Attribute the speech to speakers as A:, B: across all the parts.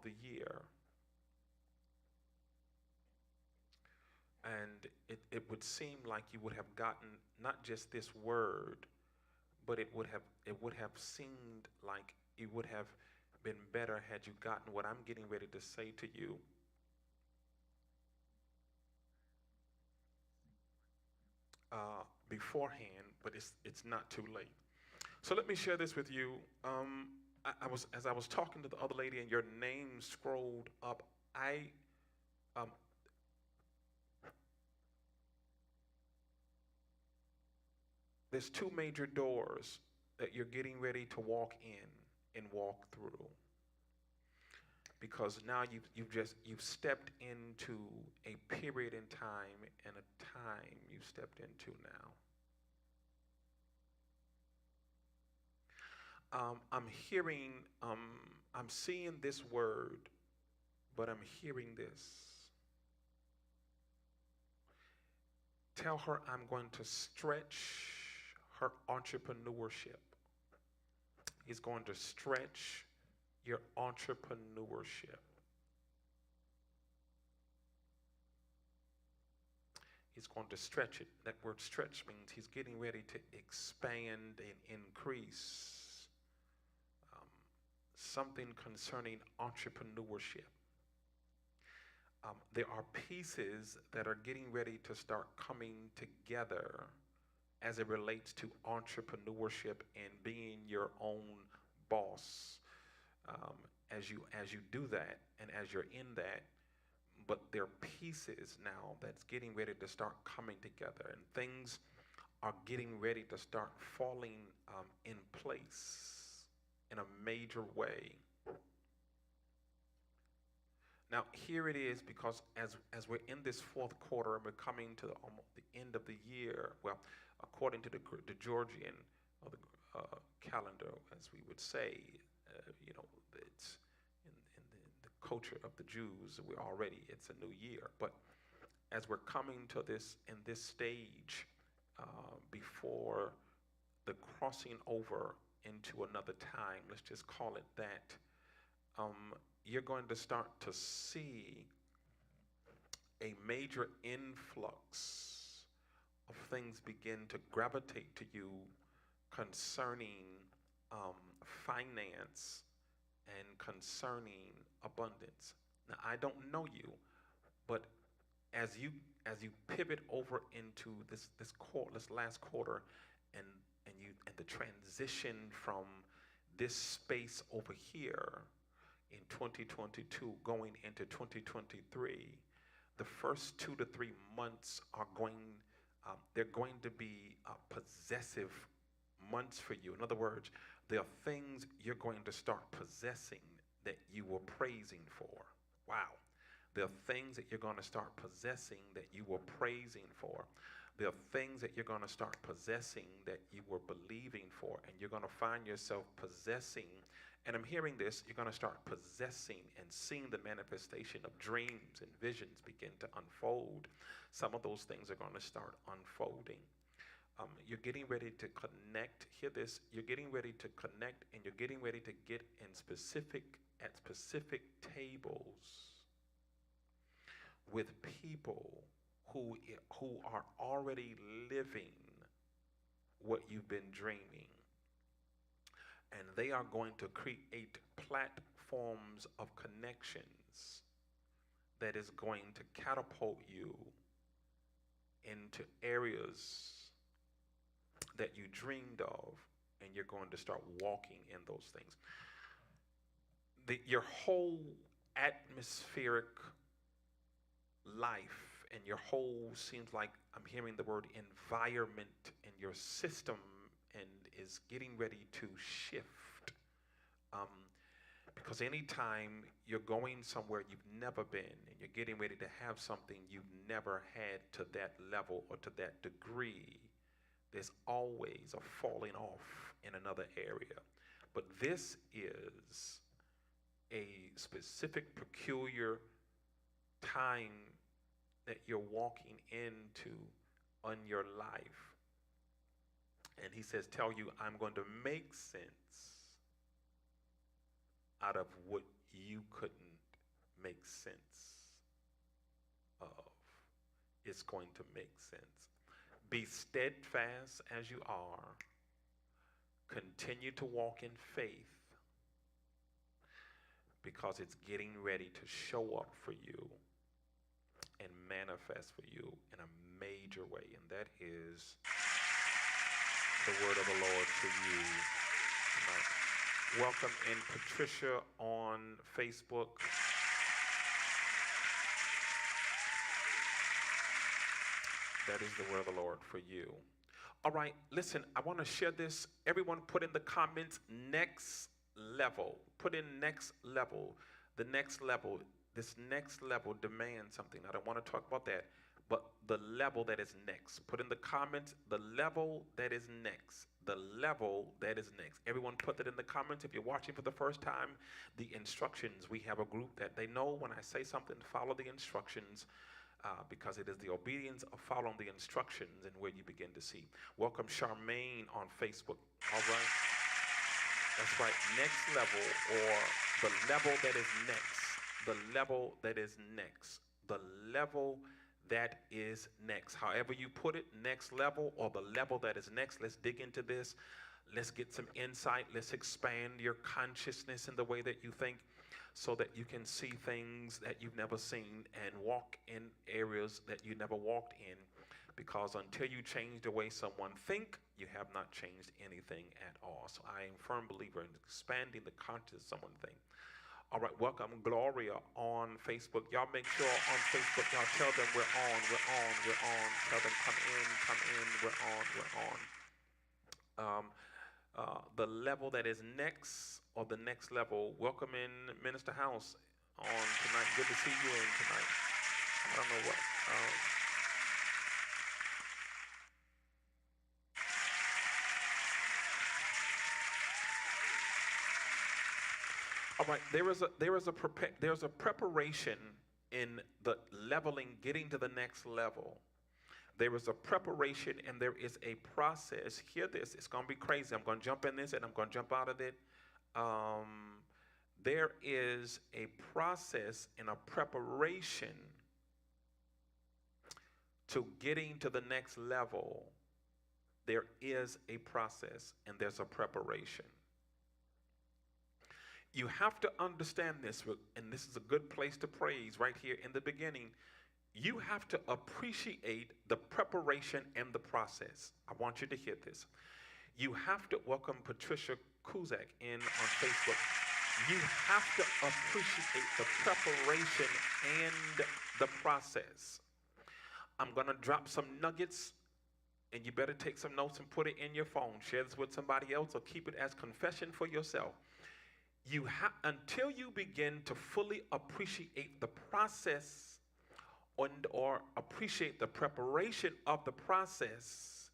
A: the year. And it would seem like you would have gotten not just this word, but it would have seemed like it would have been better had you gotten what I'm getting ready to say to you beforehand, but it's not too late. So let me share this with you. I was as I was talking to the other lady, and your name scrolled up. I um, there's two major doors that you're getting ready to walk in and walk through, because now you've stepped into a period in time, and a time you've stepped into now. I'm seeing this word, but I'm hearing this. Tell her I'm going to stretch her entrepreneurship. He's going to stretch your entrepreneurship. He's going to stretch it. That word stretch means he's getting ready to expand and increase something concerning entrepreneurship. There are pieces that are getting ready to start coming together as it relates to entrepreneurship and being your own boss. As you do that, and as you're in that, but there are pieces now that's getting ready to start coming together, and things are getting ready to start falling in place in a major way. Now, here it is, because as we're in this fourth quarter and we're coming to almost the end of the year, well, according to the Georgian or the calendar, as we would say, it's in the culture of the Jews, it's a new year. But as we're coming to this in this stage before the crossing over into another time, let's just call it that, you're going to start to see a major influx of things begin to gravitate to you concerning finance and concerning abundance. Now, I don't know you, but as you pivot over into this last quarter, and the transition from this space over here in 2022 going into 2023, the first 2 to 3 months they're going to be possessive months for you. In other words, there are things you're going to start possessing that you were praising for. Wow. There are things that you're going to start possessing that you were praising for. There are things that you're going to start possessing that you were believing for, and you're going to find yourself possessing. And I'm hearing this, you're going to start possessing and seeing the manifestation of dreams and visions begin to unfold. Some of those things are going to start unfolding. You're getting ready to connect. Hear this. You're getting ready to connect, and you're getting ready to get at specific tables with people who are already living what you've been dreaming. And they are going to create platforms of connections that is going to catapult you into areas that you dreamed of, and you're going to start walking in those things. Your whole atmospheric life and your whole, seems like I'm hearing the word environment, in your system and is getting ready to shift. Because anytime you're going somewhere you've never been, and you're getting ready to have something you've never had to that level or to that degree, there's always a falling off in another area. But this is a specific, peculiar time that you're walking into on your life. And he says, tell you, I'm going to make sense out of what you couldn't sense of. It's going to make sense. Be steadfast as you are. Continue to walk in faith because it's getting ready to show up for you and manifest for you in a major way. And that is the word of the Lord for you tonight. Welcome in Patricia on Facebook. That is the word of the Lord for you. All right, listen, I want to share this. Everyone put in the comments, next level. Put in next level. The next level. This next level demands something. I don't want to talk about that, but the level that is next. Put in the comments, the level that is next. The level that is next. Everyone put that in the comments. If you're watching for the first time, the instructions, we have a group that they know when I say something, follow the instructions. Because it is the obedience of following the instructions and where you begin to see. Welcome Charmaine on Facebook. All right. That's right. Next level, or the level that is next. The level that is next. The level that is next. However you put it, next level or the level that is next. Let's dig into this. Let's get some insight. Let's expand your consciousness in the way that you think, so that you can see things that you've never seen and walk in areas that you never walked in. Because until you change the way someone think, you have not changed anything at all. So I am a firm believer in expanding the consciousness of someone think. All right, welcome Gloria on Facebook. Y'all make sure on Facebook, y'all tell them we're on. Tell them come in, we're on. The level that is next, or the next level. Welcome in Minister House on tonight. Good to see you in tonight. I don't know what. All right, there's a preparation in the leveling, getting to the next level. There is a preparation and there is a process. Hear this. It's going to be crazy. I'm going to jump in this and I'm going to jump out of it. There is a process and a preparation to getting to the next level. There is a process and there's a preparation. You have to understand this, and this is a good place to praise right here in the beginning. You have to appreciate the preparation and the process. I want you to hear this. You have to welcome Patricia Kuzak in on Facebook. You have to appreciate the preparation and the process. I'm going to drop some nuggets, and you better take some notes and put it in your phone. Share this with somebody else or keep it as confession for yourself. Until you begin to fully appreciate the process or appreciate the preparation of the process,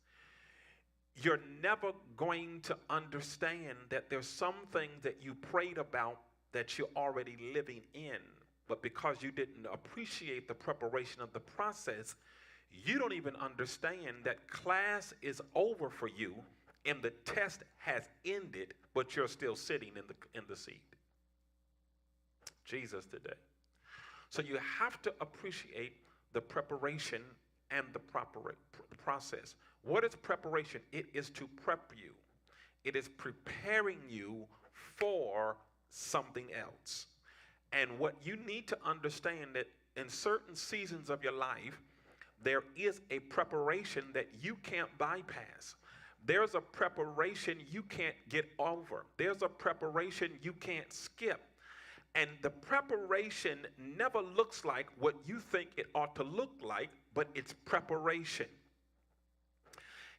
A: you're never going to understand that there's some things that you prayed about that you're already living in. But because you didn't appreciate the preparation of the process, you don't even understand that class is over for you and the test has ended, but you're still sitting in the seat. Jesus today. So you have to appreciate the preparation and the process. What is preparation? It is to prep you. It is preparing you for something else. And what you need to understand that in certain seasons of your life, there is a preparation that you can't bypass. There's a preparation you can't get over. There's a preparation you can't skip. And the preparation never looks like what you think it ought to look like, but it's preparation.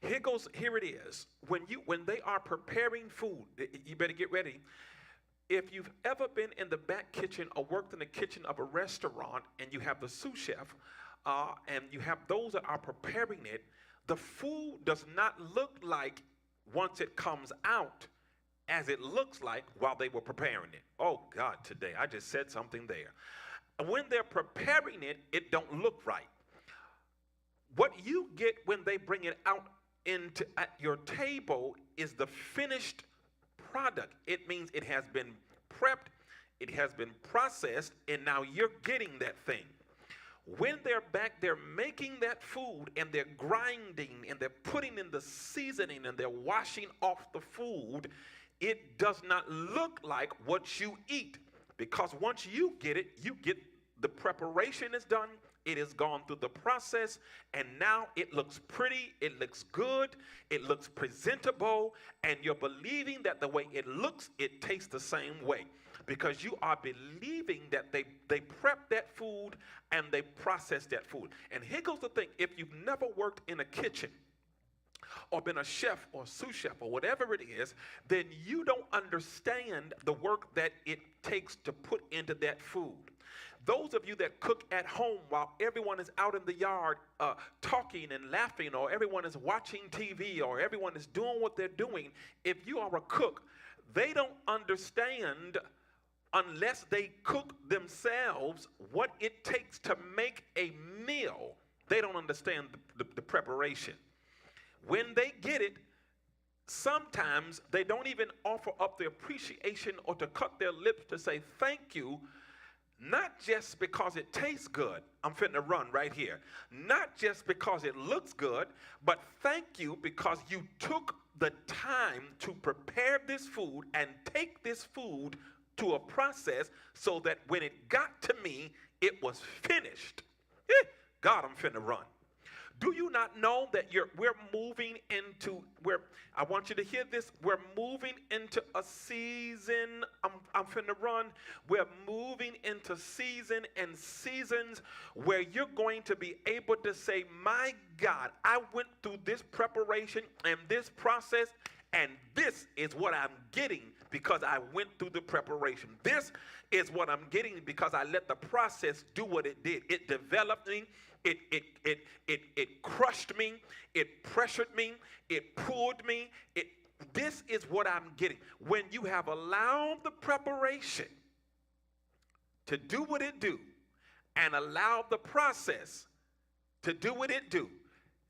A: Here it is. When they are preparing food, you better get ready. If you've ever been in the back kitchen or worked in the kitchen of a restaurant and you have the sous chef and you have those that are preparing it, the food does not look like once it comes out as it looks like while they were preparing it. Oh God, today I just said something there. And when they're preparing it, it don't look right. What you get when they bring it out at your table is the finished product. It means it has been prepped, It has been processed, and now you're getting that thing. When they're back there making that food and they're grinding and they're putting in the seasoning and they're washing off the food, it does not look like what you eat. Because once you get it, you get the preparation is done, it has gone through the process, and now it looks pretty, it looks good, it looks presentable, and you're believing that the way it looks, it tastes the same way. Because you are believing that they prep that food and they process that food. And here goes the thing, if you've never worked in a kitchen, or been a chef or sous chef or whatever it is, then you don't understand the work that it takes to put into that food. Those of you that cook at home while everyone is out in the yard talking and laughing, or everyone is watching TV, or everyone is doing what they're doing, if you are a cook, they don't understand unless they cook themselves what it takes to make a meal. They don't understand the preparation. When they get it, sometimes they don't even offer up the appreciation or to cut their lips to say thank you, not just because it tastes good. I'm finna run right here. Not just because it looks good, but thank you because you took the time to prepare this food and take this food to a process so that when it got to me, it was finished. God, I'm finna run. Do you not know that we're moving into, I want you to hear this, we're moving into a season, I'm finna run, we're moving into season and seasons where you're going to be able to say, my God, I went through this preparation and this process, and this is what I'm getting because I went through the preparation. This is what I'm getting because I let the process do what it did. It developed me. It crushed me. It pressured me. It pulled me. This is what I'm getting. When you have allowed the preparation to do what it do and allow the process to do what it do,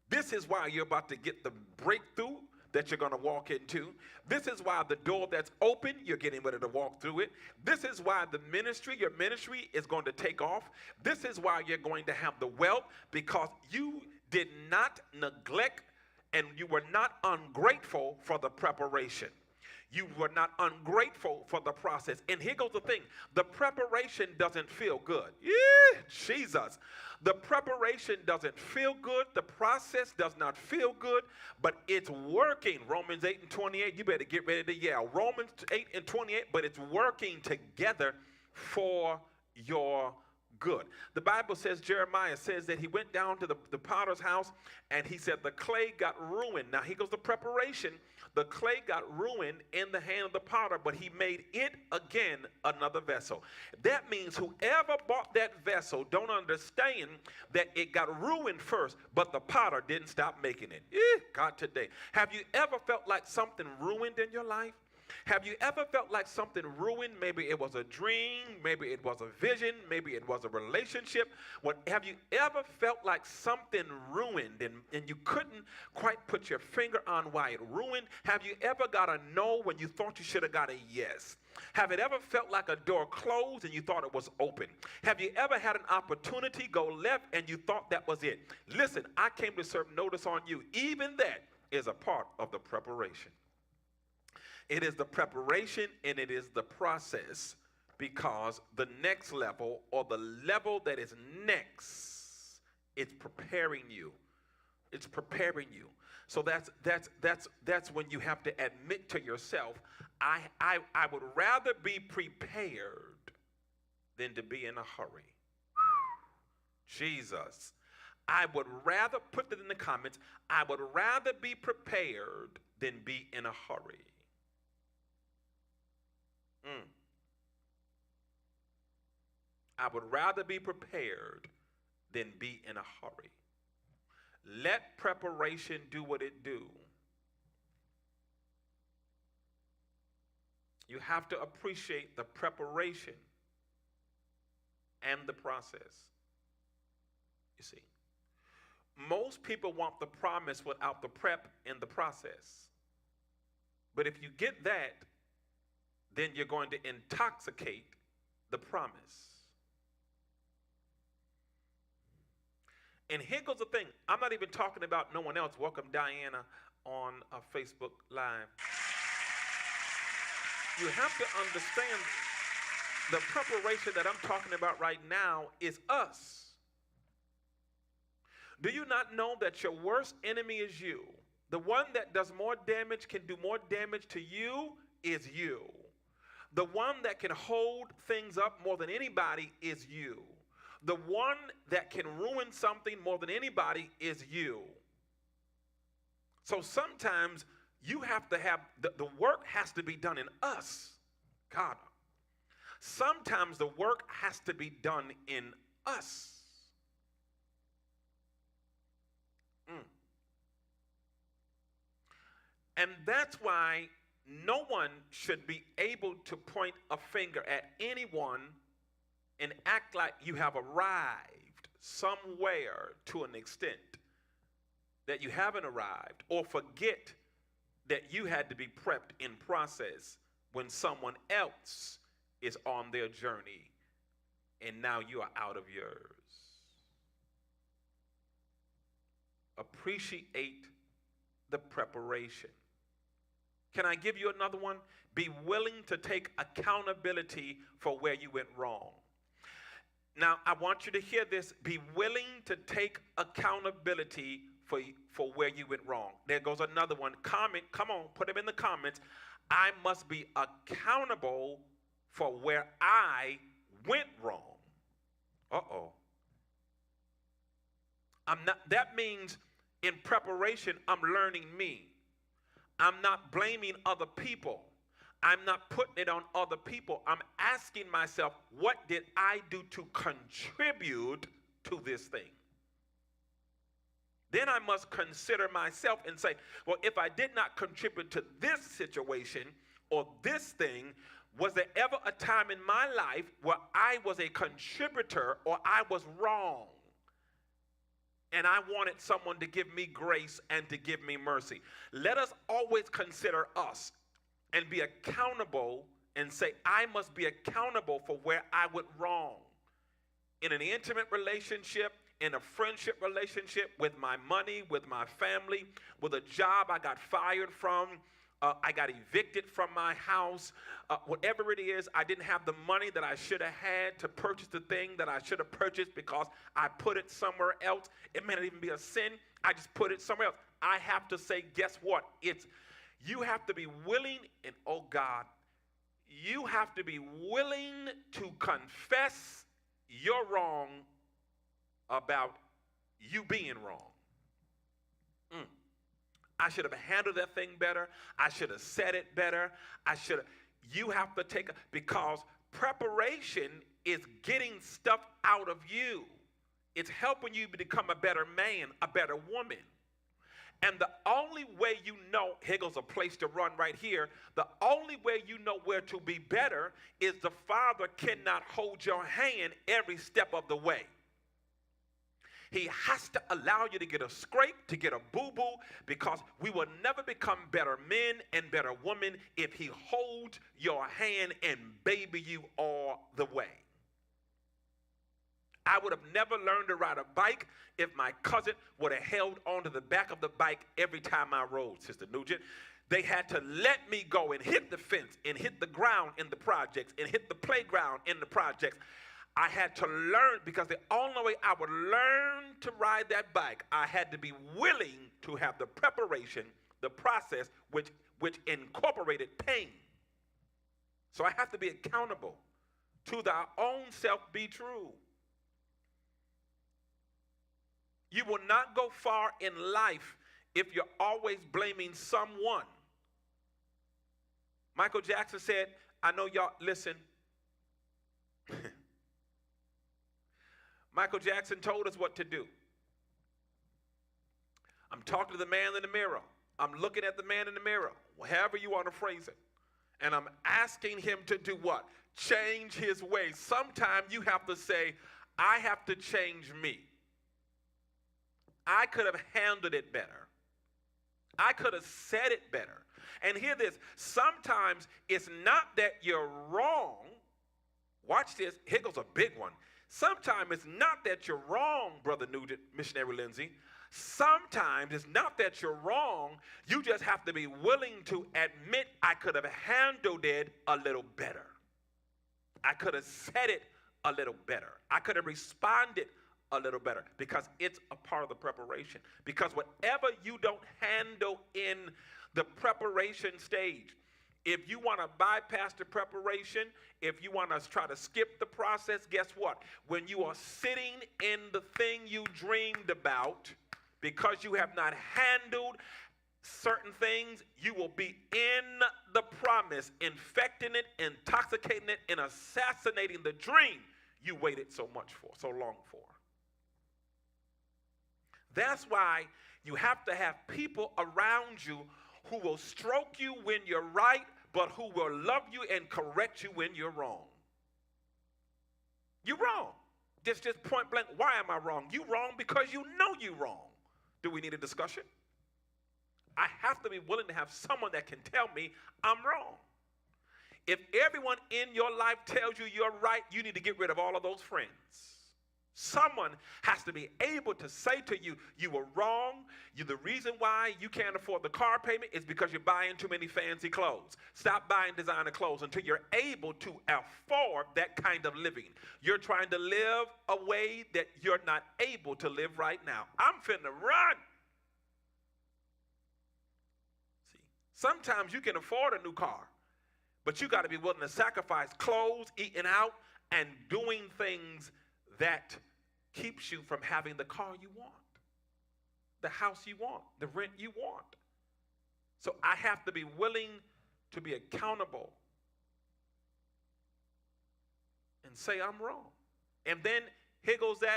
A: this is why you're about to get the breakthrough that you're going to walk into. This is why the door that's open, you're getting ready to walk through it. This is why your ministry is going to take off. This is why you're going to have the wealth, because you did not neglect and you were not ungrateful for the preparation. You were not ungrateful for the process. And here goes the thing. The preparation doesn't feel good. Yeah, Jesus. The preparation doesn't feel good. The process does not feel good, but it's working. Romans 8:28, you better get ready to yell. Romans 8:28, but it's working together for your good. The Bible says, Jeremiah says that he went down to the potter's house and he said the clay got ruined. Now here goes the preparation. The clay got ruined in the hand of the potter, but he made it again another vessel. That means whoever bought that vessel don't understand that it got ruined first, but the potter didn't stop making it. God, today. Have you ever felt like something ruined in your life? Have you ever felt like something ruined? Maybe it was a dream, maybe it was a vision, maybe it was a relationship. Have you ever felt like something ruined and you couldn't quite put your finger on why it ruined? Have you ever got a no when you thought you should have got a yes? Have it ever felt like a door closed and you thought it was open? Have you ever had an opportunity go left and you thought that was it? Listen, I came to serve notice on you. Even that is a part of the preparation. It is the preparation and it is the process, because the next level, or the level that is next, it's preparing you. It's preparing you. So that's when you have to admit to yourself, I would rather be prepared than to be in a hurry. Jesus. I would rather, put it in the comments, I would rather be prepared than be in a hurry. I would rather be prepared than be in a hurry. Let preparation do what it do. You have to appreciate the preparation and the process. You see, most people want the promise without the prep and the process. But if you get that, then you're going to intoxicate the promise. And here goes the thing. I'm not even talking about no one else. Welcome Diana on Facebook Live. You have to understand the preparation that I'm talking about right now is us. Do you not know that your worst enemy is you? The one that does more damage, can do more damage to you, is you. The one that can hold things up more than anybody is you. The one that can ruin something more than anybody is you. So sometimes you have to have, the work has to be done in us. God. Sometimes the work has to be done in us. And that's why no one should be able to point a finger at anyone and act like you have arrived somewhere to an extent that you haven't arrived, or forget that you had to be prepped in process when someone else is on their journey and now you are out of yours. Appreciate the preparation. Can I give you another one? Be willing to take accountability for where you went wrong. Now, I want you to hear this. Be willing to take accountability for where you went wrong. There goes another one. Comment, come on, put them in the comments. I must be accountable for where I went wrong. Uh-oh. That means in preparation, I'm learning me. I'm not blaming other people. I'm not putting it on other people. I'm asking myself, what did I do to contribute to this thing? Then I must consider myself and say, well, if I did not contribute to this situation or this thing, was there ever a time in my life where I was a contributor or I was wrong? And I wanted someone to give me grace and to give me mercy. Let us always consider us and be accountable and say, I must be accountable for where I went wrong. In an intimate relationship, in a friendship relationship, with my money, with my family, with a job I got fired from, I got evicted from my house, whatever it is, I didn't have the money that I should have had to purchase the thing that I should have purchased because I put it somewhere else. It may not even be a sin. I just put it somewhere else. I have to say, guess what? You have to be willing, and oh God, you have to be willing to confess you're wrong about you being wrong. I should have handled that thing better. I should have said it better. You have to because preparation is getting stuff out of you. It's helping you become a better man, a better woman. And the only way you know, here goes a place to run right here. The only way you know where to be better is the Father cannot hold your hand every step of the way. He has to allow you to get a scrape, to get a boo-boo, because we will never become better men and better women if he holds your hand and baby you all the way. I would have never learned to ride a bike if my cousin would have held onto the back of the bike every time I rode, Sister Nugent. They had to let me go and hit the fence and hit the ground in the projects and hit the playground in the projects. I had to learn, because the only way I would learn to ride that bike, I had to be willing to have the preparation, the process, which incorporated pain. So I have to be accountable. To thy own self be true. You will not go far in life if you're always blaming someone. Michael Jackson said, I know y'all, listen. Michael Jackson told us what to do. I'm talking to the man in the mirror. I'm looking at the man in the mirror, however you want to phrase it. And I'm asking him to do what? Change his ways. Sometimes you have to say, I have to change me. I could have handled it better. I could have said it better. And hear this, sometimes it's not that you're wrong Watch this. Here goes a big one. Sometimes it's not that you're wrong, Brother Nugent, Missionary Lindsay. Sometimes it's not that you're wrong. You just have to be willing to admit, I could have handled it a little better. I could have said it a little better. I could have responded a little better, because it's a part of the preparation. Because whatever you don't handle in the preparation stage, if you want to bypass the preparation, if you want to try to skip the process, guess what? When you are sitting in the thing you dreamed about, because you have not handled certain things, you will be in the promise, infecting it, intoxicating it, and assassinating the dream you waited so much for, so long for. That's why you have to have people around you who will stroke you when you're right, but who will love you and correct you when you're wrong. You're wrong. Just point blank, why am I wrong? You're wrong because you know you're wrong. Do we need a discussion? I have to be willing to have someone that can tell me I'm wrong. If everyone in your life tells you you're right, you need to get rid of all of those friends. Someone has to be able to say to you, you were wrong. The reason why you can't afford the car payment is because you're buying too many fancy clothes. Stop buying designer clothes until you're able to afford that kind of living. You're trying to live a way that you're not able to live right now. I'm finna run. See, sometimes you can afford a new car, but you got to be willing to sacrifice clothes, eating out, and doing things that keeps you from having the car you want, the house you want, the rent you want. So I have to be willing to be accountable and say I'm wrong. And then here goes the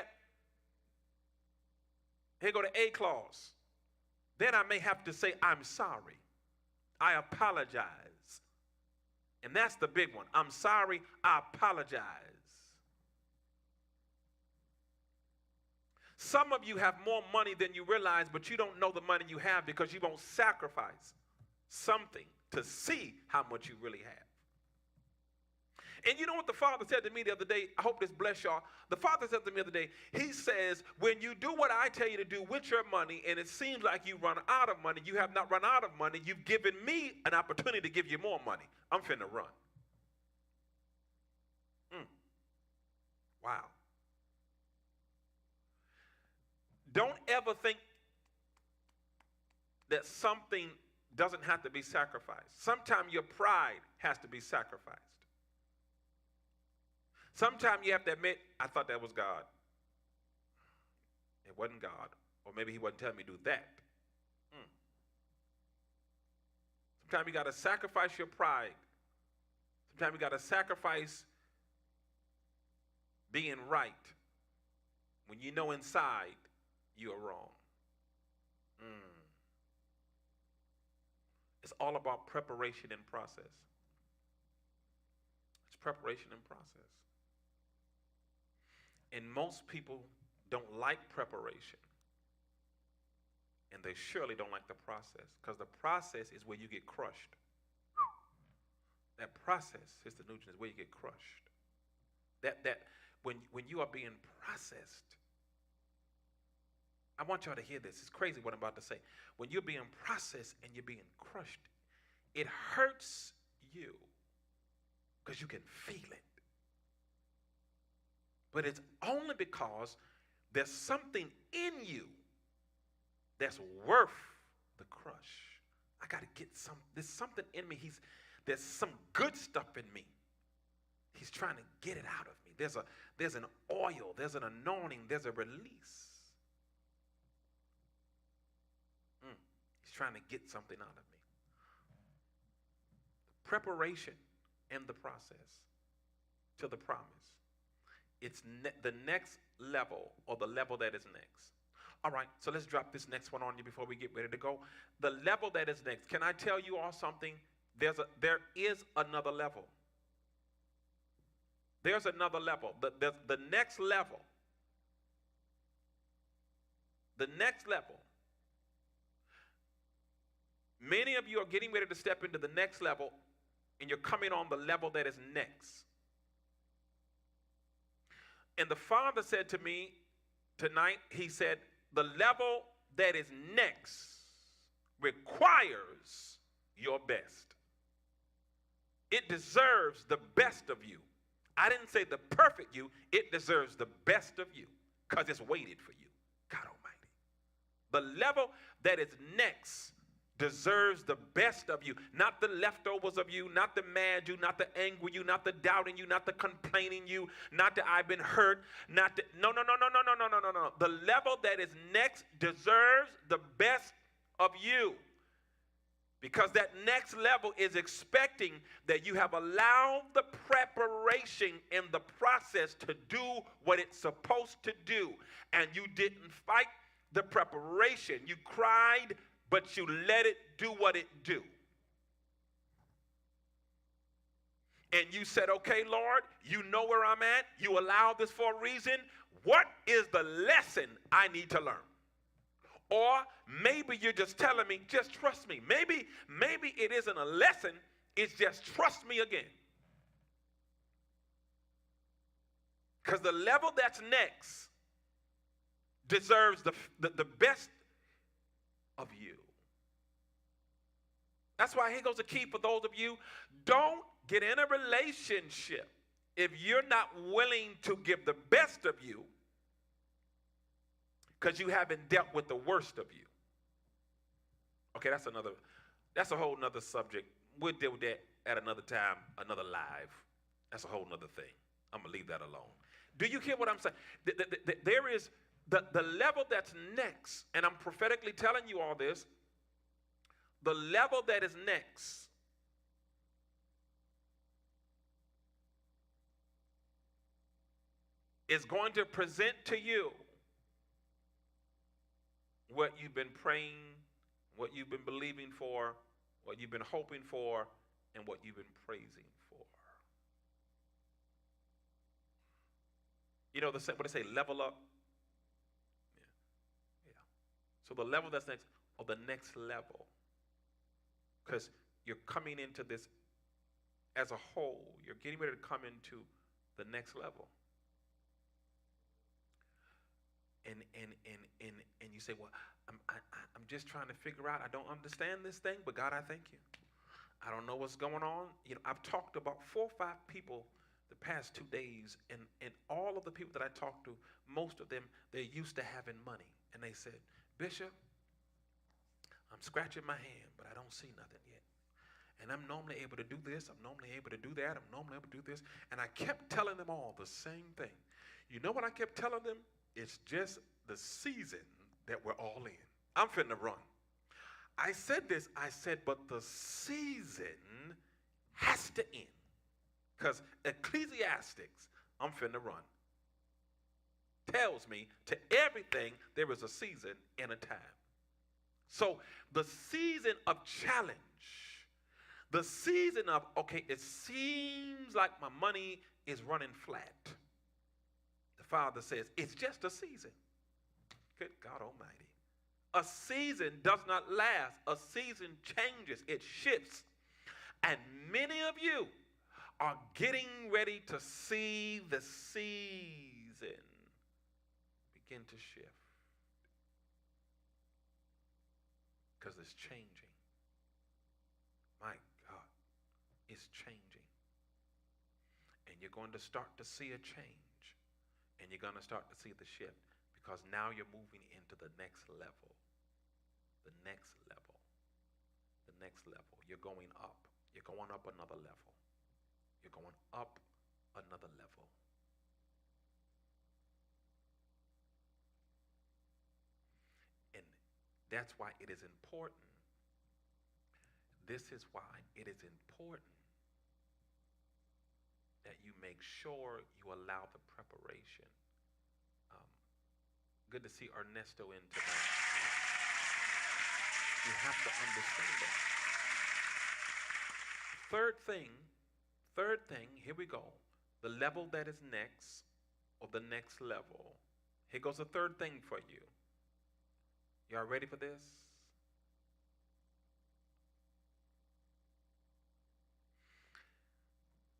A: A clause. Then I may have to say I'm sorry. I apologize. And that's the big one. I'm sorry, I apologize. Some of you have more money than you realize, but you don't know the money you have because you won't sacrifice something to see how much you really have. And you know what the Father said to me the other day? I hope this bless y'all. The Father said to me the other day, he says, when you do what I tell you to do with your money, and it seems like you run out of money, you have not run out of money, you've given me an opportunity to give you more money. I'm finna run. Wow. Don't ever think that something doesn't have to be sacrificed. Sometimes your pride has to be sacrificed. Sometimes you have to admit, I thought that was God. It wasn't God. Or maybe he wasn't telling me to do that. Sometimes you got to sacrifice your pride. Sometimes you got to sacrifice being right when you know inside you are wrong. It's all about preparation and process. It's preparation and process. And most people don't like preparation. And they surely don't like the process, because the process is where you get crushed. That process, Sister Nugent, is where you get crushed. That when you are being processed, I want y'all to hear this. It's crazy what I'm about to say. When you're being processed and you're being crushed, it hurts you because you can feel it. But it's only because there's something in you that's worth the crush. I got to get there's something in me. There's some good stuff in me. He's trying to get it out of me. There's an oil, there's an anointing, there's a release. He's trying to get something out of me. Preparation and the process to the promise. It's the next level, or the level that is next. All right, so let's drop this next one on you before we get ready to go. The level that is next. Can I tell you all something? There is another level. There's another level. The next level. The next level. Many of you are getting ready to step into the next level, and you're coming on the level that is next. And the Father said to me tonight, he said, the level that is next requires your best. It deserves the best of you. I didn't say the perfect you. It deserves the best of you because it's waited for you. God Almighty. The level that is next deserves the best of you, not the leftovers of you, not the mad you, not the angry you, not the doubting you, not the complaining you, not the I've been hurt, not the no. The level that is next deserves the best of you. Because that next level is expecting that you have allowed the preparation in the process to do what it's supposed to do. And you didn't fight the preparation. You cried, but you let it do what it do. And you said, okay, Lord, you know where I'm at. You allowed this for a reason. What is the lesson I need to learn? Or maybe you're just telling me, just trust me. Maybe it isn't a lesson, it's just trust me again. Because the level that's next deserves the best of you. That's why here goes the key for those of you. Don't get in a relationship if you're not willing to give the best of you, because you haven't dealt with the worst of you. Okay, that's a whole nother subject. We'll deal with that at another time, another live. That's a whole nother thing. I'm going to leave that alone. Do you hear what I'm saying? There is the level that's next, and I'm prophetically telling you all this, the level that is next is going to present to you what you've been praying, what you've been believing for, what you've been hoping for, and what you've been praising for. You know what they say, level up? Yeah. So the level that's next, or the next level, because you're coming into this as a whole. You're getting ready to come into the next level. And you say, well, I'm just trying to figure out. I don't understand this thing, but God, I thank you. I don't know what's going on. You know, I've talked to about 4 or 5 people the past 2 days, and all of the people that I talked to, most of them, they're used to having money. And they said, Bishop, I'm scratching my hand, but I don't see nothing yet. And I'm normally able to do this. I'm normally able to do that. I'm normally able to do this. And I kept telling them all the same thing. You know what I kept telling them? It's just the season that we're all in. I'm finna run. I said this, but the season has to end. Because Ecclesiastics, I'm finna run, tells me to everything there is a season and a time. So the season of challenge, the season of, okay, it seems like my money is running flat. Father says, it's just a season. Good God Almighty. A season does not last. A season changes. It shifts. And many of you are getting ready to see the season begin to shift. Because it's changing. My God, it's changing. And you're going to start to see a change. And you're going to start to see the shift, because now you're moving into the next level. The next level. The next level. You're going up. You're going up another level. You're going up another level. And that's why it is important. This is why it is important that you make sure you allow the preparation. Good to see Ernesto in tonight. You have to understand that. Third thing, here we go. The level that is next, or the next level. Here goes the third thing for you. Y'all ready for this?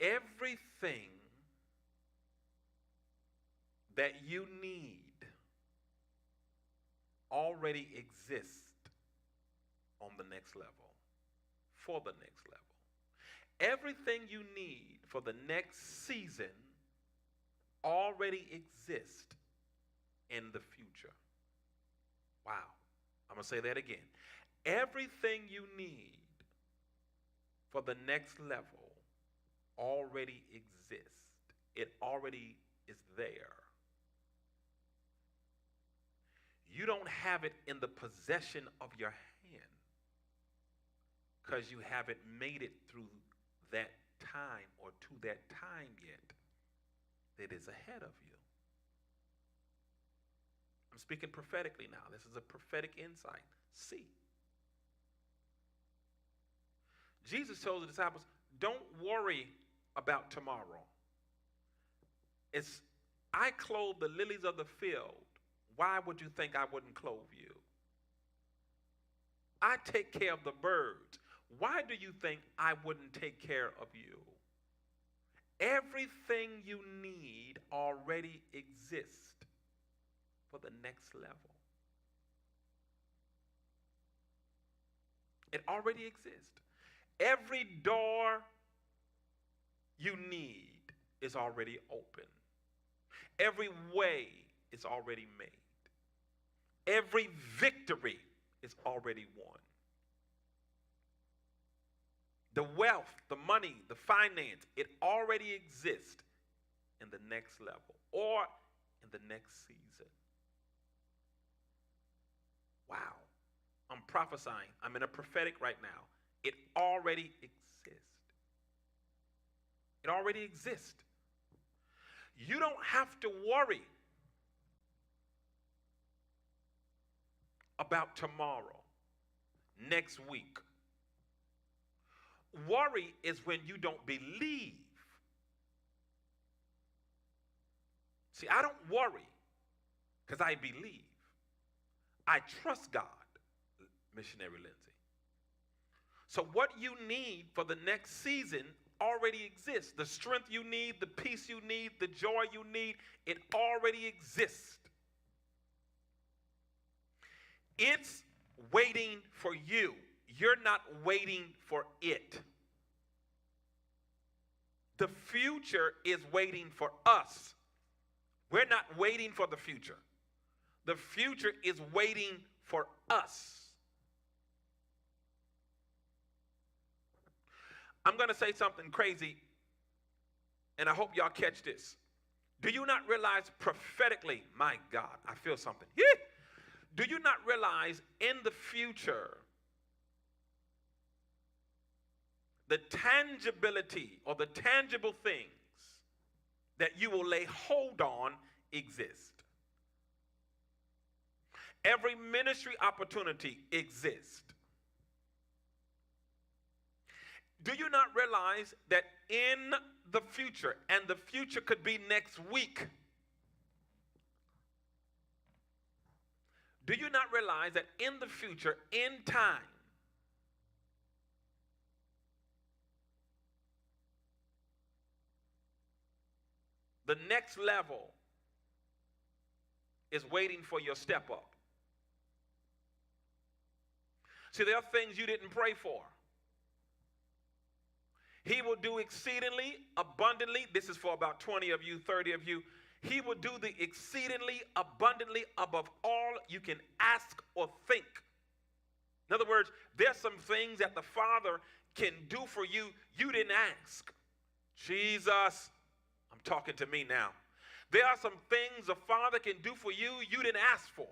A: Everything that you need already exist on the next level, for the next level. Everything you need for the next season already exists in the future. Wow. I'm going to say that again. Everything you need for the next level already exists. It already is there. You don't have it in the possession of your hand because you haven't made it through that time or to that time yet that is ahead of you. I'm speaking prophetically now. This is a prophetic insight. See. Jesus told the disciples, don't worry about tomorrow. I clothe the lilies of the field. Why would you think I wouldn't clothe you? I take care of the birds. Why do you think I wouldn't take care of you? Everything you need already exists for the next level. It already exists. Every door you need is already open. Every way is already made. Every victory is already won. The wealth, the money, the finance, it already exists in the next level or in the next season. Wow. I'm prophesying. I'm in a prophetic right now. It already exists. It already exists. You don't have to worry about tomorrow, next week. Worry is when you don't believe. See, I don't worry because I believe. I trust God, Missionary Lindsay. So what you need for the next season already exists. The strength you need, the peace you need, the joy you need, it already exists. It's waiting for you. You're not waiting for it. The future is waiting for us. We're not waiting for the future. The future is waiting for us. I'm going to say something crazy, and I hope y'all catch this. Do you not realize prophetically, my God, I feel something. Do you not realize in the future, the tangibility or the tangible things that you will lay hold on exist? Every ministry opportunity exists. Do you not realize that in the future, and the future could be next week, do you not realize that in the future, in time, the next level is waiting for your step up? See, there are things you didn't pray for. He will do exceedingly, abundantly. This is for about 20 of you, 30 of you. He will do the exceedingly, abundantly, above all you can ask or think. In other words, there's some things that the Father can do for you you didn't ask. Jesus, I'm talking to me now. There are some things the Father can do for you you didn't ask for.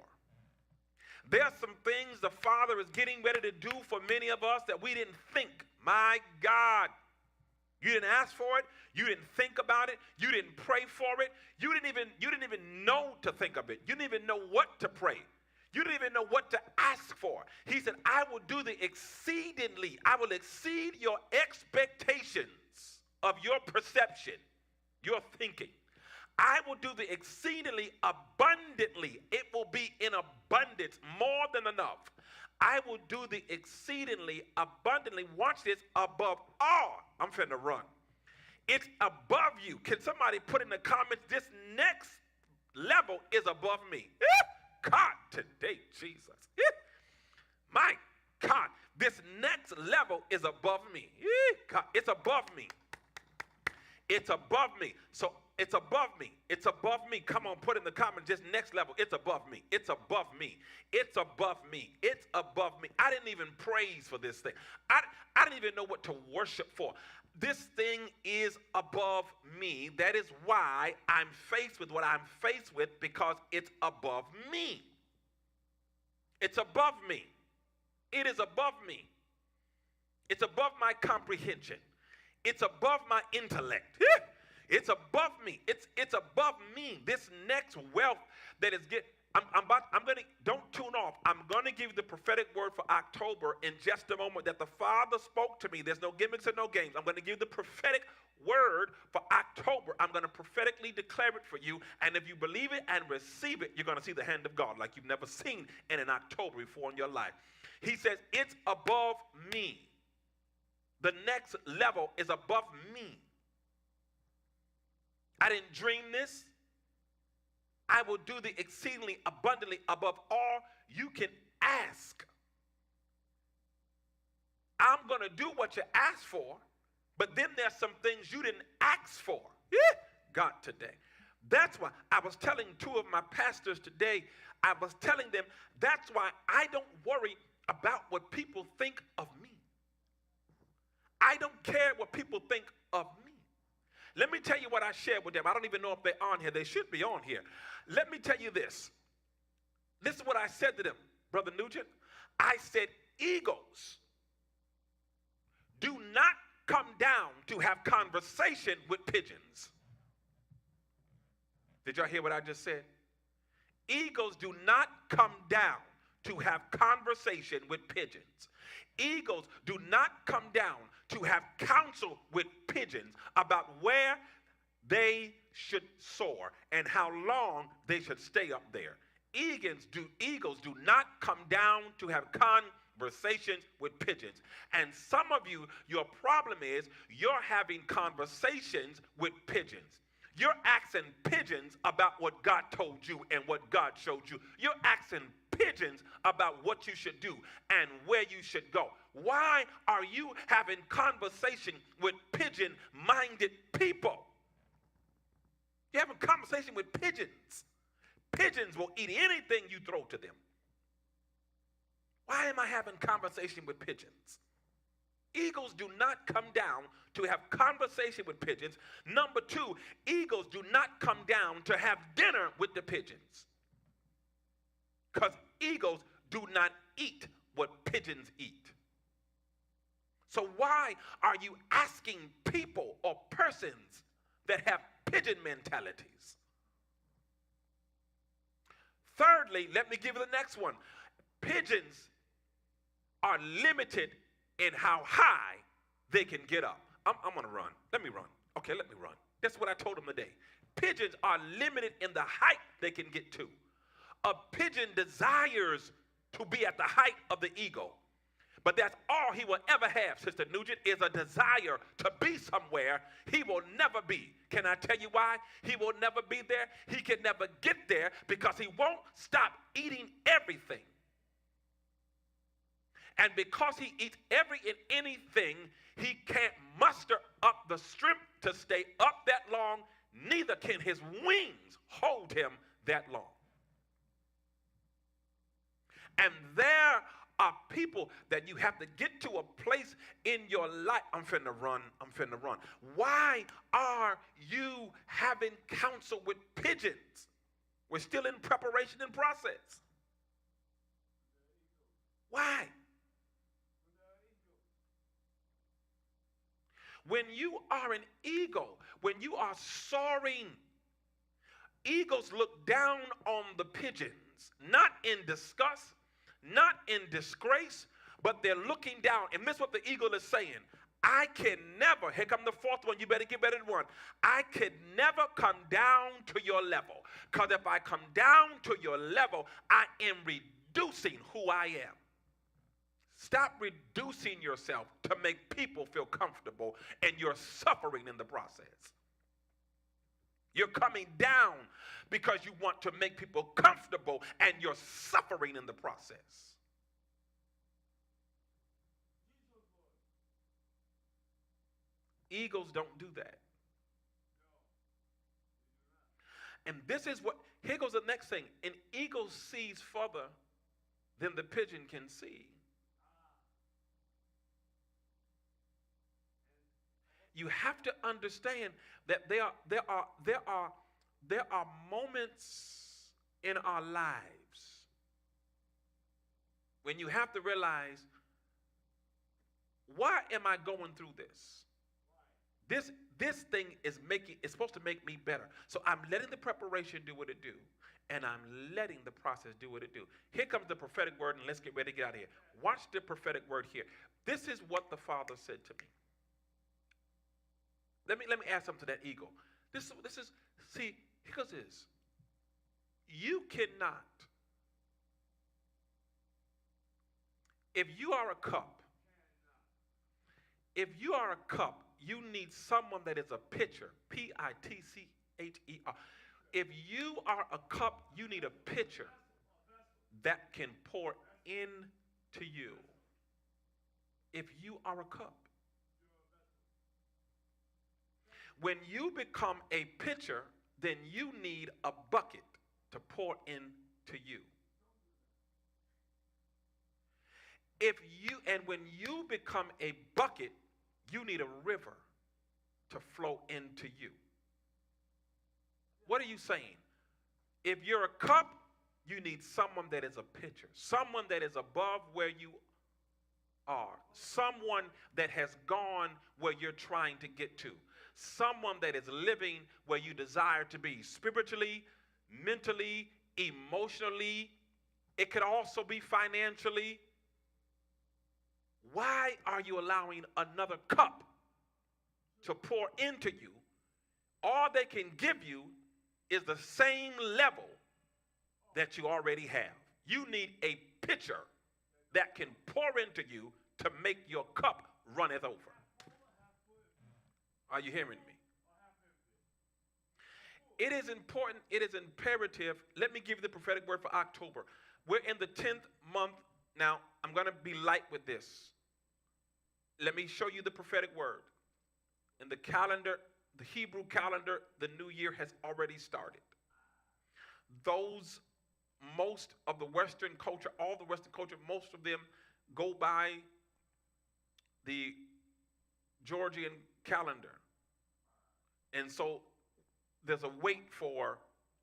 A: There are some things the Father is getting ready to do for many of us that we didn't think. My God. You didn't ask for it. You didn't think about it. You didn't pray for it. You didn't even know to think of it. You didn't even know what to pray. You didn't even know what to ask for. He said, I will do the exceedingly. I will exceed your expectations of your perception, your thinking. I will do the exceedingly abundantly. It will be in abundance, more than enough. I will do the exceedingly abundantly. Watch this, above all. I'm finna run. It's above you. Can somebody put in the comments, this next level is above me. God, today, Jesus. My God, this next level is above me. God, it's above me. It's above me. So it's above me. It's above me. Come on, put in the comments, just next level. It's above me. It's above me. It's above me. It's above me. I didn't even praise for this thing. I didn't even know what to worship for. This thing is above me. That is why I'm faced with what I'm faced with, because it's above me. It's above me. It is above me. It's above my comprehension. It's above my intellect. It's above me. It's above me. This next wealth that is don't tune off. I'm gonna give you the prophetic word for October in just a moment that the Father spoke to me. There's no gimmicks and no games. I'm gonna give you the prophetic word for October. I'm gonna prophetically declare it for you. And if you believe it and receive it, you're gonna see the hand of God like you've never seen in an October before in your life. He says, it's above me. The next level is above me. I didn't dream this. I will do the exceedingly abundantly above all you can ask. I'm going to do what you asked for, but then there's some things you didn't ask for. God, today. That's why I was telling two of my pastors today, I was telling them, that's why I don't worry about what people think of me. I don't care what people think of me. Let me tell you what I shared with them. I don't even know if they're on here. They should be on here. Let me tell you this. This is what I said to them, Brother Nugent. I said, egos do not come down to have conversation with pigeons. Did y'all hear what I just said? Egos do not come down to have conversation with pigeons. Egos do not come down to have counsel with pigeons about where they should soar and how long they should stay up there. Egos do not come down to have conversations with pigeons. And some of you, your problem is you're having conversations with pigeons. You're asking pigeons about what God told you and what God showed you. You're asking pigeons about what you should do and where you should go. Why are you having conversation with pigeon-minded people? You're having conversation with pigeons. Pigeons will eat anything you throw to them. Why am I having conversation with pigeons? Eagles do not come down to have conversation with pigeons. Number two, eagles do not come down to have dinner with the pigeons. Because eagles do not eat what pigeons eat. So why are you asking people or persons that have pigeon mentalities? Thirdly, let me give you the next one. Pigeons are limited in how high they can get up. I'm going to run. Let me run. Okay, let me run. That's what I told them today. Pigeons are limited in the height they can get to. A pigeon desires to be at the height of the eagle. But that's all he will ever have, Sister Nugent, is a desire to be somewhere he will never be. Can I tell you why he will never be there? He can never get there because he won't stop eating everything. And because he eats every and anything, he can't muster up the strength to stay up that long, neither can his wings hold him that long. And there are people that you have to get to a place in your life. I'm finna run. Why are you having counsel with pigeons? We're still in preparation and process. Why? When you are an eagle, when you are soaring, eagles look down on the pigeons, not in disgust, not in disgrace, but they're looking down. And this is what the eagle is saying. I can never, here come the fourth one, you better get better than one. I can never come down to your level. Because if I come down to your level, I am reducing who I am. Stop reducing yourself to make people feel comfortable, and you're suffering in the process. You're coming down because you want to make people comfortable, and you're suffering in the process. Eagles don't do that. And this is what, here goes the next thing. An eagle sees further than the pigeon can see. You have to understand that there are moments in our lives when you have to realize, why am I going through this? This thing is supposed to make me better. So I'm letting the preparation do what it do, and I'm letting the process do what it do. Here comes the prophetic word, and let's get ready to get out of here. Watch the prophetic word here. This is what the Father said to me. Let me add something to that eagle. This is, see, here goes this. You cannot, if you are a cup, you need someone that is a pitcher. Pitcher. If you are a cup, you need a pitcher that can pour into you. If you are a cup. When you become a pitcher, then you need a bucket to pour into you. When you become a bucket, you need a river to flow into you. What are you saying? If you're a cup, you need someone that is a pitcher, someone that is above where you are, someone that has gone where you're trying to get to, someone that is living where you desire to be, spiritually, mentally, emotionally. It could also be financially. Why are you allowing another cup to pour into you? All they can give you is the same level that you already have. You need a pitcher that can pour into you to make your cup runneth over. Are you hearing me? It is important, it is imperative. Let me give you the prophetic word for October. We're in the 10th month. Now, I'm going to be light with this. Let me show you the prophetic word. In the calendar, the Hebrew calendar, the new year has already started. Most of the Western culture, all the Western culture, most of them go by the Georgian calendar. And so there's a wait for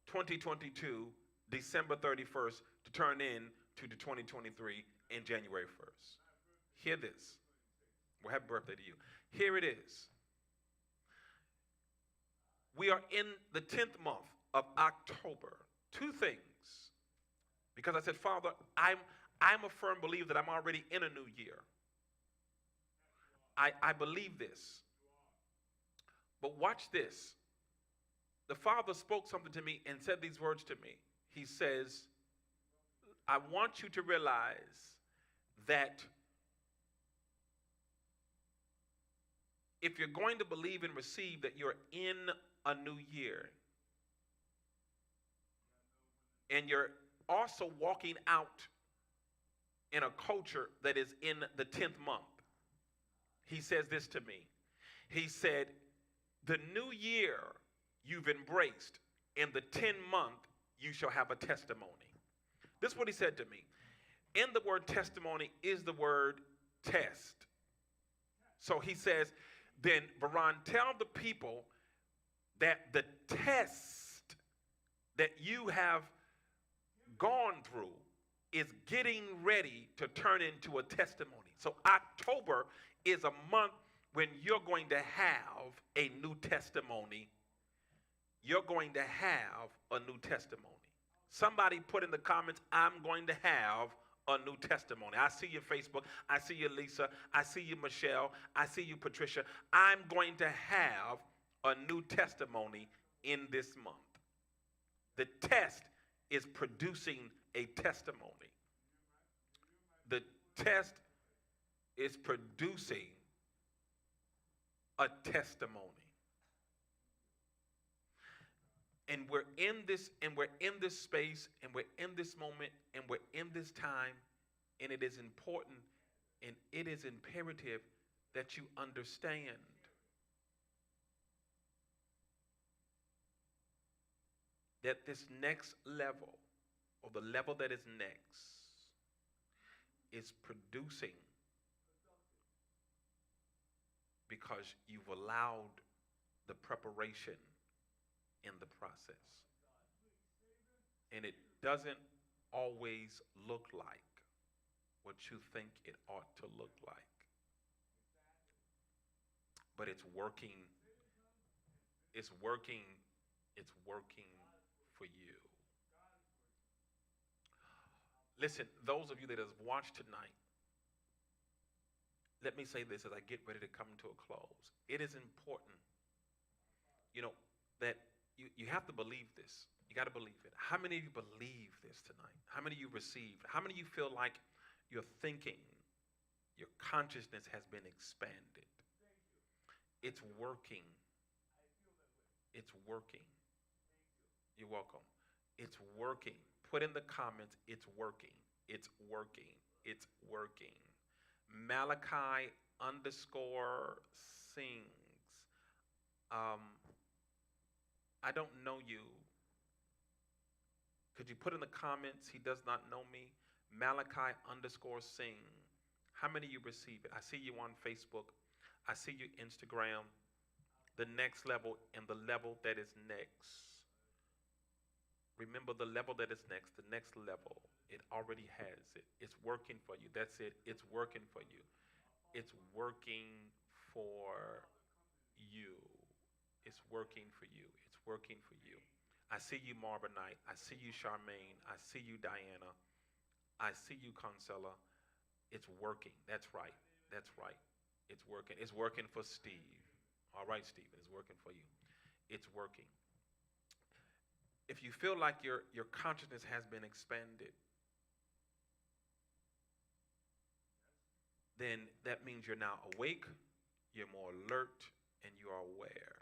A: 2022, December 31st, to turn in to the 2023 in January 1st. Hear this. Well, happy birthday to you. Here it is. We are in the 10th month of October. Two things. Because I said, Father, I'm a firm believer that I'm already in a new year. I believe this. But watch this. The Father spoke something to me and said these words to me. He says, I want you to realize that if you're going to believe and receive that you're in a new year, and you're also walking out in a culture that is in the 10th month, he says this to me. He said, the new year you've embraced, in the 10th month you shall have a testimony. This is what he said to me. In the word testimony is the word test. So he says, then, Baron, tell the people that the test that you have gone through is getting ready to turn into a testimony. So October is a month when you're going to have a new testimony. You're going to have a new testimony. Somebody put in the comments, I'm going to have a new testimony. I see you, Facebook. I see you, Lisa. I see you, Michelle. I see you, Patricia. I'm going to have a new testimony in this month. The test is producing a testimony. The test is producing a testimony. And we're in this space, and we're in this moment, and we're in this time, and it is important, and it is imperative that you understand that this next level, or the level that is next, is producing because you've allowed the preparation in the process. And it doesn't always look like what you think it ought to look like, but it's working. It's working. It's working for you. Listen, those of you that have watched tonight, let me say this as I get ready to come to a close. It is important, you know, that you have to believe this. You got to believe it. How many of you believe this tonight? How many of you received? How many of you feel like your thinking, your consciousness has been expanded? It's working. It's working. You're welcome. It's working. Put in the comments, it's working. It's working. It's working. Malachi underscore sings. Um, I don't know you. Could you put in the comments, he does not know me? Malachi underscore sing. How many of you receive it? I see you on Facebook. I see you Instagram. The next level and the level that is next. Remember the level that is next, the next level. It already has it. It's working for you. That's it. It's working for you. It's working for you. It's working for you. It's working for you. I see you, Marvin Knight. I see you, Charmaine. I see you, Diana. I see you, Consella. It's working. That's right. That's right. It's working. It's working for Steve. All right, Stephen. It's working for you. It's working. If you feel like your consciousness has been expanded, then that means you're now awake, you're more alert, and you are aware.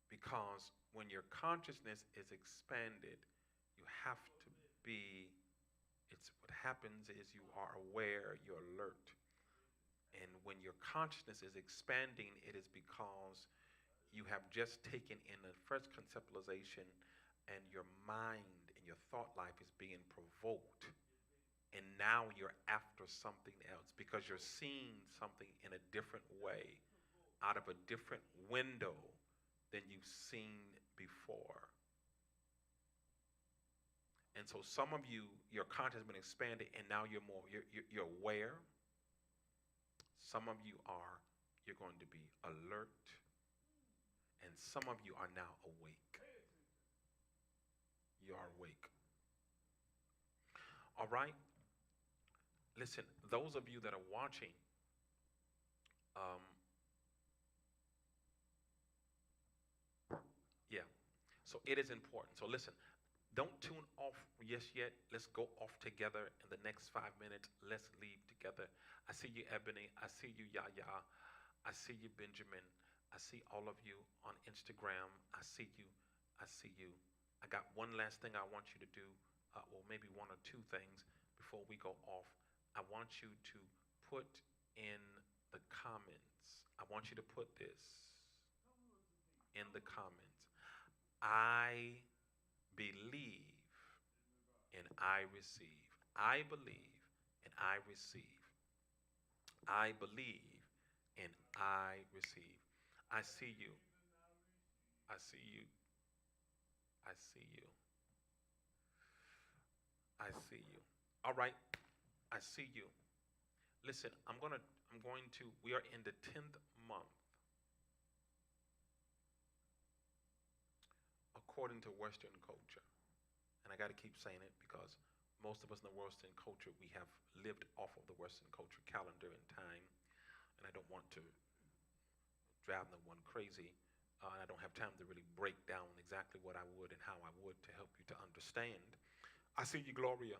A: Because when your consciousness is expanded, you have to be, it's what happens is you are aware, you're alert. And when your consciousness is expanding, it is because you have just taken in the first conceptualization, and your mind and your thought life is being provoked. And now you're after something else because you're seeing something in a different way, out of a different window than you've seen before. And so some of you, your conscious has been expanded, and now you're aware. Some of you you're going to be alert, and some of you are now awake. You are awake. All right? Listen, those of you that are watching, um, yeah. So it is important. So listen, don't tune off just yet. Let's go off together in the next 5 minutes. Let's leave together. I see you, Ebony. I see you, Yaya. I see you, Benjamin. I see all of you on Instagram. I see you. I see you. I got one last thing I want you to do, well, maybe one or two things before we go off. I want you to put in the comments. I want you to put this in the comments. I believe and I receive. I believe and I receive. I believe and I receive. I see you. I see you. I see you. I see you. All right. I see you. Listen, we are in the 10th month according to Western culture. And I got to keep saying it because most of us in the Western culture, we have lived off of the Western culture calendar and time. And I don't want to drive no one crazy. And I don't have time to really break down exactly what I would and how I would to help you to understand. I see you, Gloria.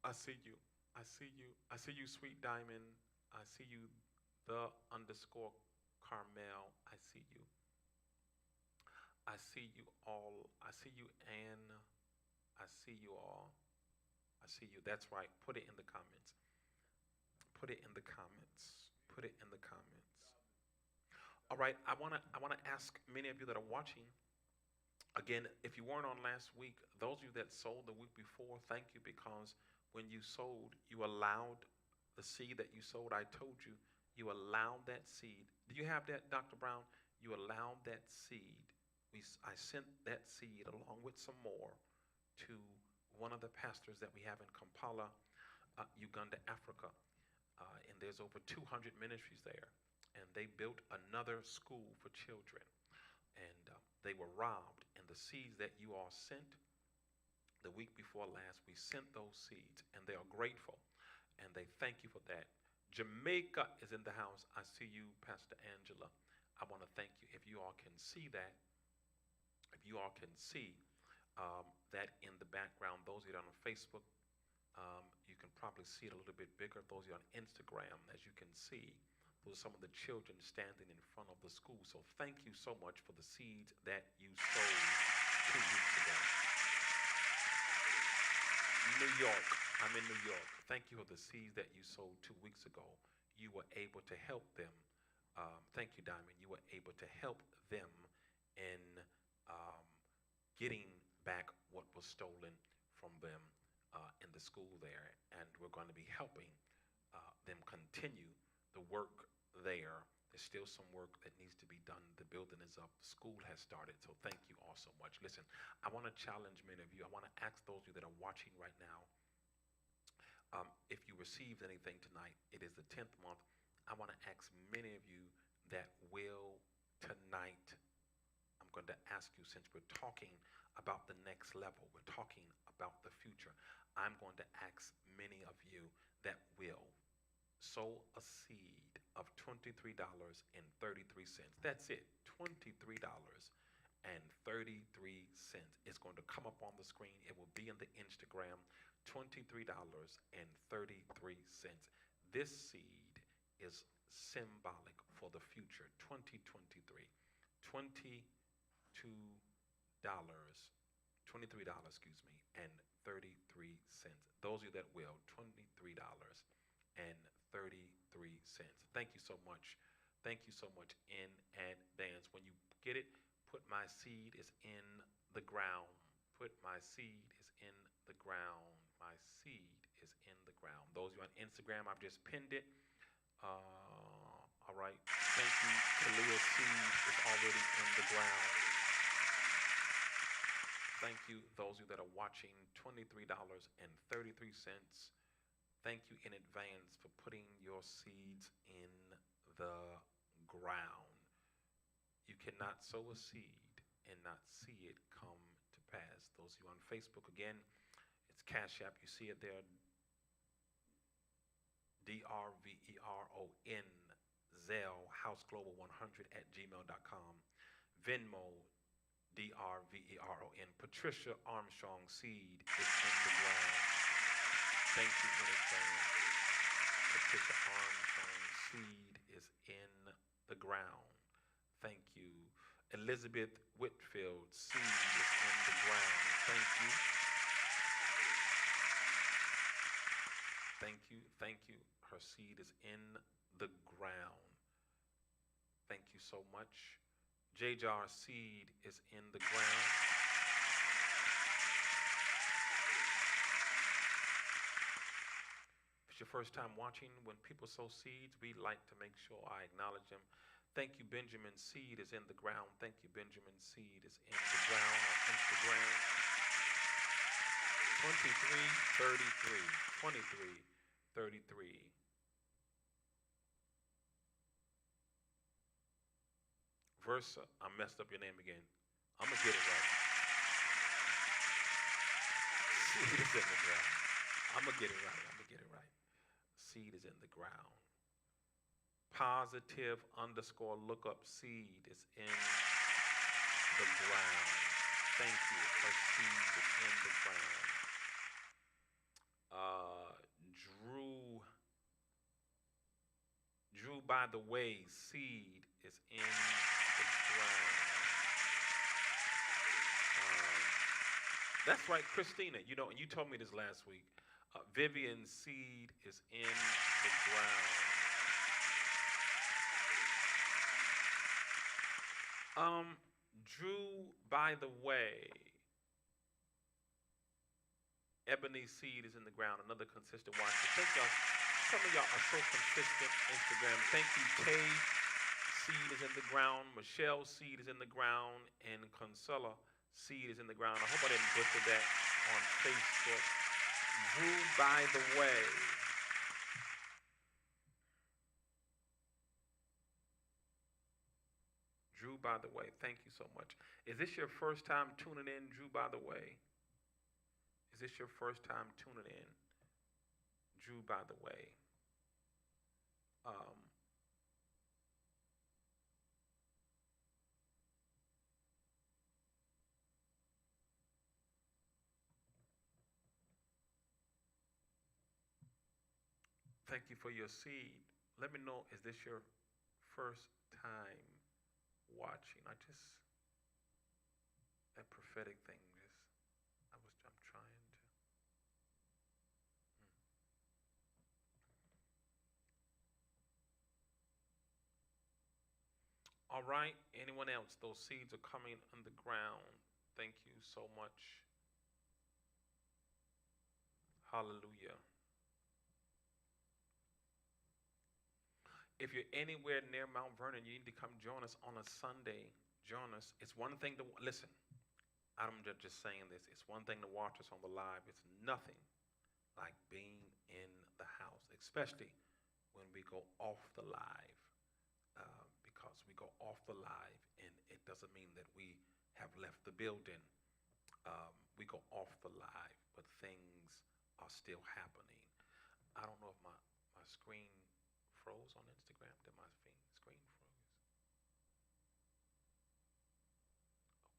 A: I see you. I see you. I see you, Sweet Diamond. I see you, the underscore Carmel, I see you. I see you all. I see you, Anne. I see you all. I see you. That's right. Put it in the comments. Put it in the comments. Put it in the comments. All right. I wanna ask many of you that are watching. Again, if you weren't on last week, those of you that sold the week before, thank you, because when you sold, you allowed the seed that you sowed. I told you, you allowed that seed. Do you have that, Dr. Brown? You allowed that seed. I sent that seed along with some more to one of the pastors that we have in Kampala, Uganda, Africa. And there's over 200 ministries there. And they built another school for children. And they were robbed. And the seeds that you all sent the week before last, we sent those seeds, and they are grateful, and they thank you for that. Jamaica is in the house. I see you, Pastor Angela. I want to thank you. If you all can see that, if you all can see that in the background, those of you on Facebook, you can probably see it a little bit bigger. Those of you on Instagram, as you can see, those are some of the children standing in front of the school. So thank you so much for the seeds that you sowed 2 weeks ago. New York, I'm in New York. Thank you for the seeds that you sowed 2 weeks ago. You were able to help them. Thank you, Diamond. You were able to help them in um, getting back what was stolen from them in the school there. And we're going to be helping them continue the work there. There's still some work that needs to be done. The building is up. School has started. So thank you all so much. Listen, I want to challenge many of you. I want to ask those of you that are watching right now, if you received anything tonight, it is the 10th month. I want to ask many of you that will tonight. I'm going to ask you, since we're talking about the next level, we're talking about the future, I'm going to ask many of you that will sow a seed of $23.33. That's it, $23.33. It's going to come up on the screen. It will be in the Instagram, $23.33. This seed is symbolic for the future, 2023. $22, and 33 cents. Those of you that will, $23.33. Thank you so much. Thank you so much in advance. When you get it, put my seed is in the ground. Put my seed is in the ground. My seed is in the ground. Those of you on Instagram, I've just pinned it. All right. Thank you. Kalia's seed is already in the ground. Thank you, those of you that are watching, $23.33. Thank you in advance for putting your seeds in the ground. You cannot sow a seed and not see it come to pass. Those of you on Facebook, again, it's Cash App. You see it there, DRVERON, Zelle, houseglobal100@gmail.com, Venmo, DRVERON. Patricia Armstrong seed is in the ground. Thank you in advance. Patricia Armstrong seed is in the ground. Thank you. Elizabeth Whitfield seed is in the ground. Thank you. Thank you. Thank you. Her seed is in the ground. Thank you so much. J-Jar seed is in the ground. If it's your first time watching, when people sow seeds, we like to make sure I acknowledge them. Thank you, Benjamin seed is in the ground. Thank you, Benjamin seed is in the ground on Instagram. 2333. 2333. Versa, I messed up your name again. I'm going to get it right. Seed is in the ground. I'm going to get it right. I'm going to get it right. Seed is in the ground. Positive underscore lookup seed is in the ground. Thank you. Her seed is in the ground. Drew, by the way, seed is in the ground. Um, that's right, Christina. You know, and you told me this last week. Vivian's seed is in the ground. Drew, by the way, Ebony's seed is in the ground. Another consistent watcher. Thank y'all. Some of y'all are so consistent. Instagram. Thank you, Tay. Seed is in the ground. Michelle's seed is in the ground. And Consella seed is in the ground. I hope I didn't butcher that on Facebook. Drew, by the way. Drew, by the way. Thank you so much. Is this your first time tuning in, Drew, by the way? Is this your first time tuning in? Drew, by the way. Um, Thank you for your seed. Let me know, is this your first time watching? That prophetic thing just, I'm trying to. All right, anyone else? Those seeds are coming on the ground. Thank you so much. Hallelujah. If you're anywhere near Mount Vernon, you need to come join us on a Sunday. Join us. It's one thing to listen. I'm just saying this. It's one thing to watch us on the live. It's nothing like being in the house, especially when we go off the live, because we go off the live, and it doesn't mean that we have left the building. We go off the live, but things are still happening. I don't know if my screen froze on Instagram. Did my screen froze?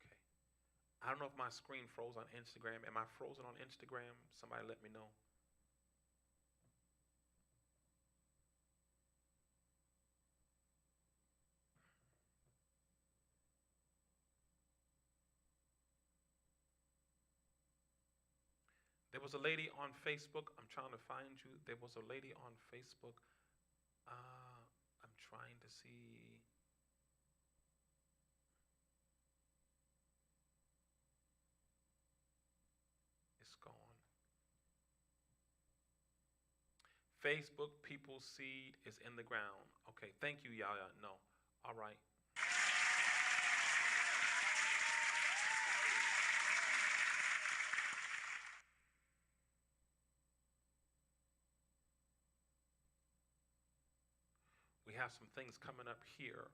A: Okay. I don't know if my screen froze on Instagram. Am I frozen on Instagram? Somebody let me know. There was a lady on Facebook. I'm trying to find you. There was a lady on Facebook. I'm trying to see. It's gone. Facebook People's Seed is in the ground. Okay, thank you, Yaya. No. All right. We have some things coming up here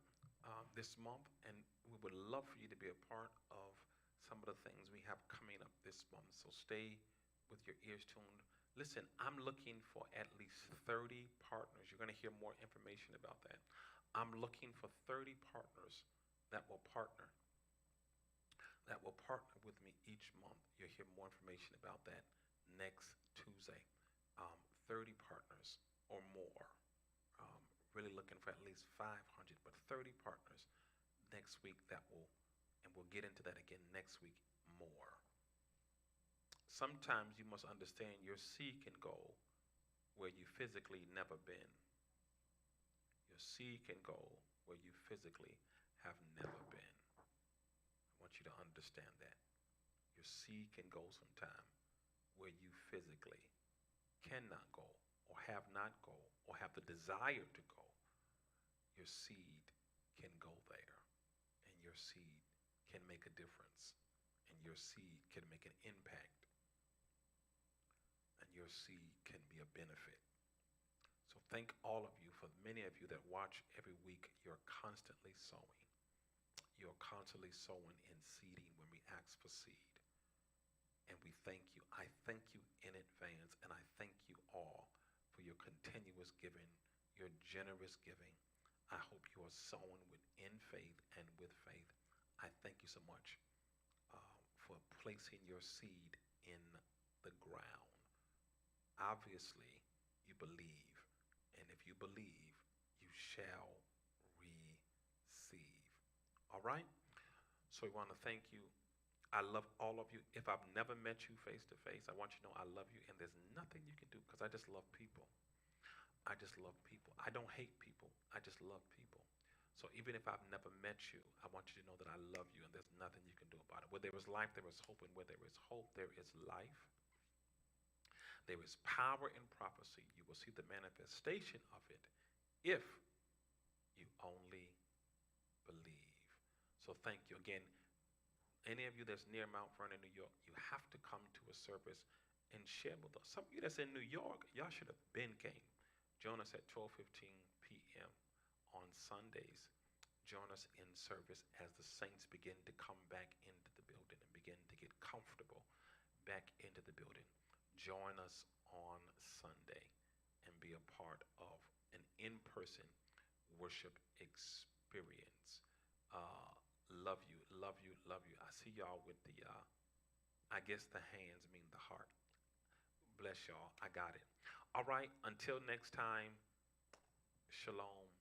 A: this month, and we would love for you to be a part of some of the things we have coming up this month. So stay with your ears tuned. Listen, I'm looking for at least 30 partners. You're going to hear more information about that. I'm looking for 30 partners that will partner with me each month. You'll hear more information about that next Tuesday. 30 partners or more. Um, really looking for at least 500, but 30 partners next week and we'll get into that again next week more. Sometimes you must understand your seed can go where you physically never been. Your seed can go where you physically have never been. I want you to understand that. Your seed can go sometime where you physically cannot go or have not go or have the desire to go. Your seed can go there, and your seed can make a difference, and your seed can make an impact, and your seed can be a benefit. So thank all of you. For many of you that watch every week, you're constantly sowing. You're constantly sowing and seeding when we ask for seed. And we thank you. I thank you in advance, and I thank you all for your continuous giving, your generous giving. I hope you are sowing within faith and with faith. I thank you so much for placing your seed in the ground. Obviously, you believe, and if you believe, you shall receive. All right? So we want to thank you. I love all of you. If I've never met you face to face, I want you to know I love you, and there's nothing you can do because I just love people. I just love people. I don't hate people. I just love people. So even if I've never met you, I want you to know that I love you and there's nothing you can do about it. Where there is life, there is hope. And where there is hope, there is life. There is power in prophecy. You will see the manifestation of it if you only believe. So thank you again. Any of you that's near Mount Vernon, New York, you have to come to a service and share with us. Some of you that's in New York, y'all should have been came. Join us at 12:15 p.m. on Sundays. Join us in service as the saints begin to come back into the building and begin to get comfortable back into the building. Join us on Sunday and be a part of an in-person worship experience. Uh, love you, love you, love you. I see y'all with the, I guess the hands mean the heart. Bless y'all. I got it. All right. Until next time, shalom.